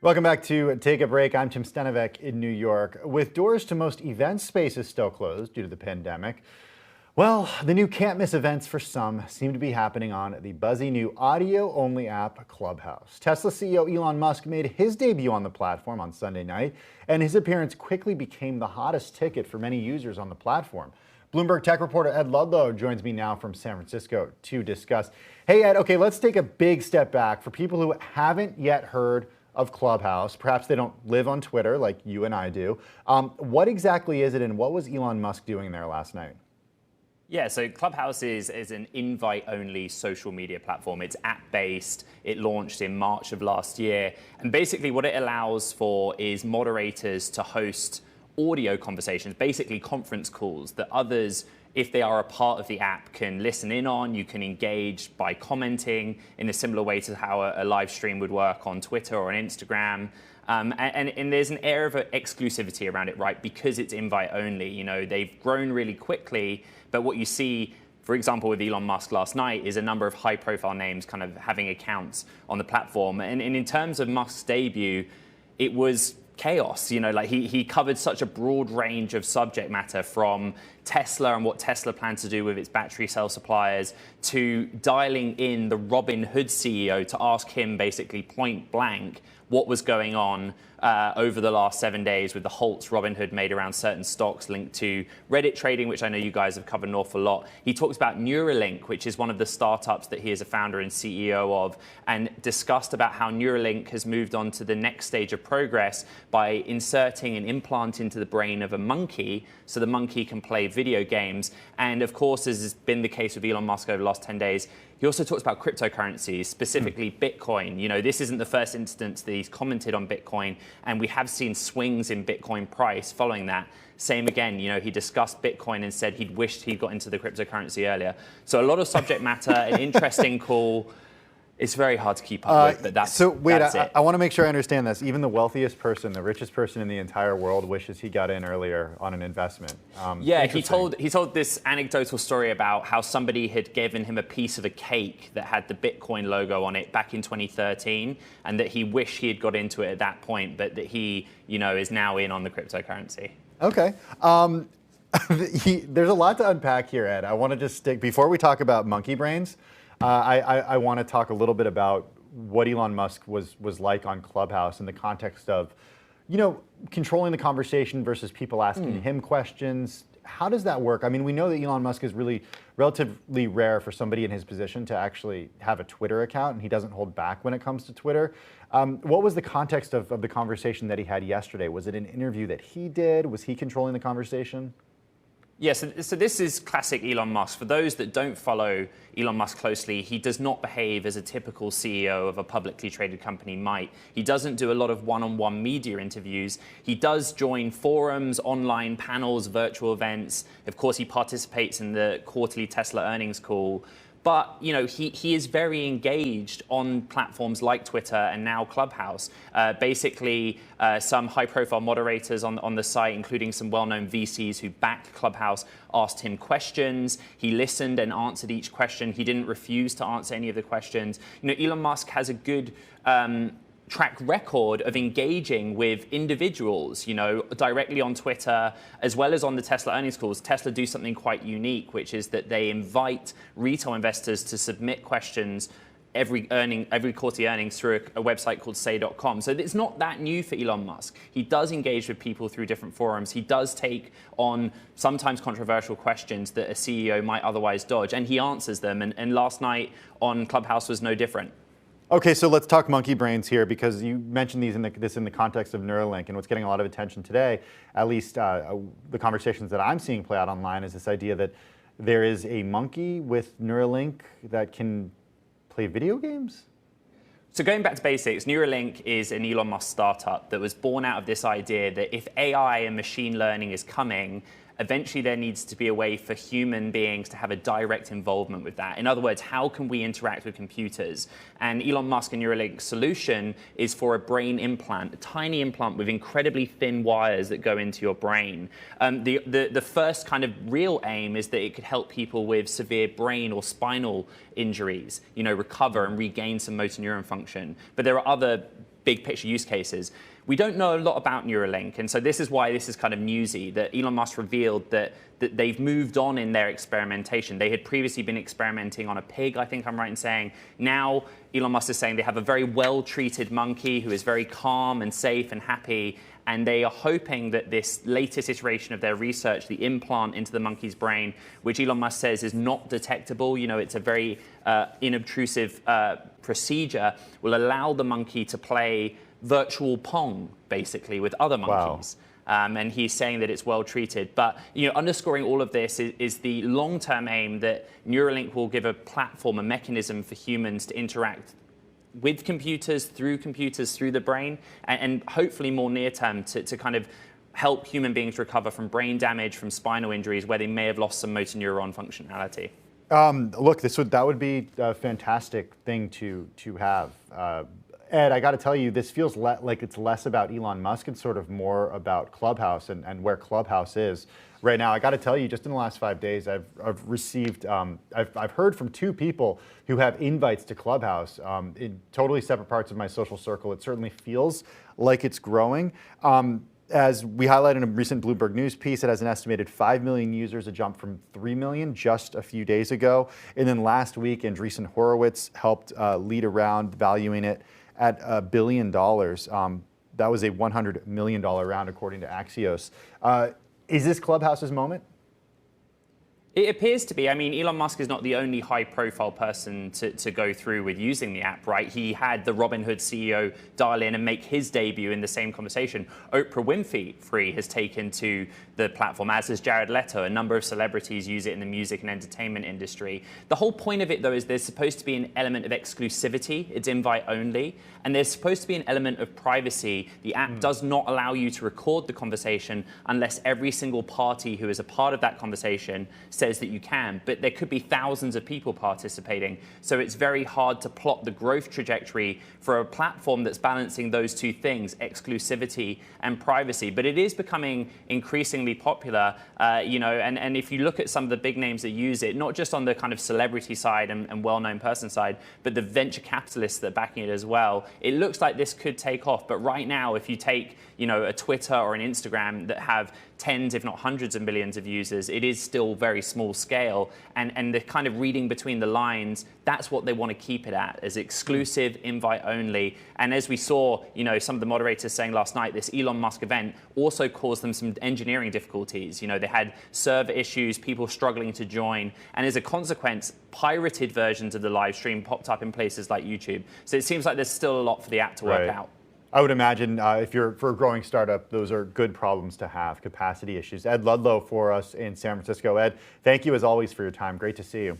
Welcome back to Take a Break. I'm Tim Stenovec in New York. With doors to most event spaces still closed due to the pandemic, well, the new can't miss events for some seem to be happening on the buzzy new audio-only app Clubhouse. Tesla CEO Elon Musk made his debut on the platform on Sunday night, and his appearance quickly became the hottest ticket for many users on the platform. Bloomberg tech reporter Ed Ludlow joins me now from San Francisco to discuss. Hey Ed, okay, let's take a big step back. For people who haven't yet heard of Clubhouse, perhaps they don't live on Twitter like you and I do. What exactly is it, and what was Elon Musk doing there last night? Yeah, so Clubhouse is an invite-only social media platform. It's app-based. It launched in March of last year. And basically what it allows for is moderators to host audio conversations, basically conference calls that others, if they are a part of the app, can listen in on. You can engage by commenting in a similar way to how a live stream would work on Twitter or on Instagram. And there's an air of exclusivity around it, right? Because it's invite only. You know, they've grown really quickly, but what you see, for example, with Elon Musk last night, is a number of high-profile names kind of having accounts on the platform. And in terms of Musk's debut, it was chaos. You know, like he covered such a broad range of subject matter, from Tesla and what Tesla plans to do with its battery cell suppliers, to dialing in the Robinhood CEO to ask him basically point blank what was going on over the last 7 days with the halts Robinhood made around certain stocks linked to Reddit trading, which I know you guys have covered an awful lot. He talks about Neuralink, which is one of the startups that he is a founder and CEO of, and discussed about how Neuralink has moved on to the next stage of progress by inserting an implant into the brain of a monkey so the monkey can play video games. And of course, as has been the case with Elon Musk over the last 10 days, he also talks about cryptocurrencies, specifically Bitcoin. You know, this isn't the first instance that he's commented on Bitcoin, and we have seen swings in Bitcoin price following that. Same again, you know, he discussed Bitcoin and said he'd wished he'd got into the cryptocurrency earlier. So a lot of subject matter, an interesting call. It's very hard to keep up with, but that's so. Wait, that's it. I want to make sure I understand this. Even the wealthiest person, the richest person in the entire world, wishes he got in earlier on an investment. Yeah, he told this anecdotal story about how somebody had given him a piece of a cake that had the Bitcoin logo on it back in 2013, and that he wished he had got into it at that point, but that he, you know, is now in on the cryptocurrency. Okay. There's a lot to unpack here, Ed. I want to just stick, before we talk about monkey brains, I want to talk a little bit about what Elon Musk was like on Clubhouse in the context of, you know, controlling the conversation versus people asking him questions. How does that work? I mean, we know that Elon Musk is really relatively rare for somebody in his position to actually have a Twitter account, and he doesn't hold back when it comes to Twitter. What was the context of the conversation that he had yesterday? Was it an interview that he did? Was he controlling the conversation? Yeah, so this is classic Elon Musk. For those that don't follow Elon Musk closely, he does not behave as a typical CEO of a publicly traded company might. He doesn't do a lot of one-on-one media interviews. He does join forums, online panels, virtual events. Of course, he participates in the quarterly Tesla earnings call. But, you know, he is very engaged on platforms like Twitter and now Clubhouse. Basically, some high-profile moderators on the site, including some well-known VCs who backed Clubhouse, asked him questions. He listened and answered each question. He didn't refuse to answer any of the questions. You know, Elon Musk has a good track record of engaging with individuals, you know, directly on Twitter, as well as on the Tesla earnings calls. Tesla do something quite unique, which is that they invite retail investors to submit questions every quarterly earnings through a website called say.com. So it's not that new for Elon Musk. He does engage with people through different forums. He does take on sometimes controversial questions that a CEO might otherwise dodge, and he answers them. And last night on Clubhouse was no different. Okay, so let's talk monkey brains here, because you mentioned this in the context of Neuralink, and what's getting a lot of attention today, at least the conversations that I'm seeing play out online, is this idea that there is a monkey with Neuralink that can play video games? So going back to basics, Neuralink is an Elon Musk startup that was born out of this idea that if AI and machine learning is coming, eventually there needs to be a way for human beings to have a direct involvement with that. In other words, how can we interact with computers? And Elon Musk and Neuralink's solution is for a brain implant, a tiny implant with incredibly thin wires that go into your brain. The first kind of real aim is that it could help people with severe brain or spinal injuries, you know, recover and regain some motor neuron function. But there are other big picture use cases. We don't know a lot about Neuralink, and so this is why this is kind of newsy, that Elon Musk revealed that they've moved on in their experimentation. They had previously been experimenting on a pig, I think I'm right in saying. Now, Elon Musk is saying they have a very well-treated monkey who is very calm and safe and happy, and they are hoping that this latest iteration of their research, the implant into the monkey's brain, which Elon Musk says is not detectable, it's a very inobtrusive procedure, will allow the monkey to play virtual Pong, basically, with other monkeys. Wow. And he's saying that it's well treated. But underscoring all of this is the long-term aim that Neuralink will give a platform, a mechanism for humans to interact with computers, through the brain, and hopefully more near-term to kind of help human beings recover from brain damage, from spinal injuries, where they may have lost some motor neuron functionality. Look, that would be a fantastic thing to have. Ed, I got to tell you, this feels like it's less about Elon Musk and sort of more about Clubhouse and where Clubhouse is right now. I got to tell you, just in the last 5 days, I've received, I've heard from 2 people who have invites to Clubhouse in totally separate parts of my social circle. It certainly feels like it's growing. As we highlighted in a recent Bloomberg News piece, it has an estimated 5 million users, a jump from 3 million just a few days ago. And then last week, Andreessen helped lead a round valuing it at $1 billion. That was a $100 million round, according to Axios. Is this Clubhouse's moment? It appears to be. I mean, Elon Musk is not the only high-profile person to go through with using the app, right? He had the Robinhood CEO dial in and make his debut in the same conversation. Oprah Winfrey has taken to the platform, as has Jared Leto. A number of celebrities use it in the music and entertainment industry. The whole point of it, though, is there's supposed to be an element of exclusivity. It's invite only. And there's supposed to be an element of privacy. The app does not allow you to record the conversation unless every single party who is a part of that conversation says that you can, but there could be thousands of people participating. So it's very hard to plot the growth trajectory for a platform that's balancing those 2 things, exclusivity and privacy. But it is becoming increasingly popular, and if you look at some of the big names that use it, not just on the kind of celebrity side and well-known person side, but the venture capitalists that are backing it as well, it looks like this could take off. But right now, if you take a Twitter or an Instagram that have tens, if not hundreds of millions of users, it is still very small scale. And the kind of reading between the lines, that's what they want to keep it at, as exclusive, invite only. And as we saw, some of the moderators saying last night, this Elon Musk event also caused them some engineering difficulties. They had server issues, people struggling to join. And as a consequence, pirated versions of the live stream popped up in places like YouTube. So it seems like there's still a lot for the app to work out. I would imagine for a growing startup, those are good problems to have, capacity issues. Ed Ludlow for us in San Francisco. Ed, thank you as always for your time. Great to see you.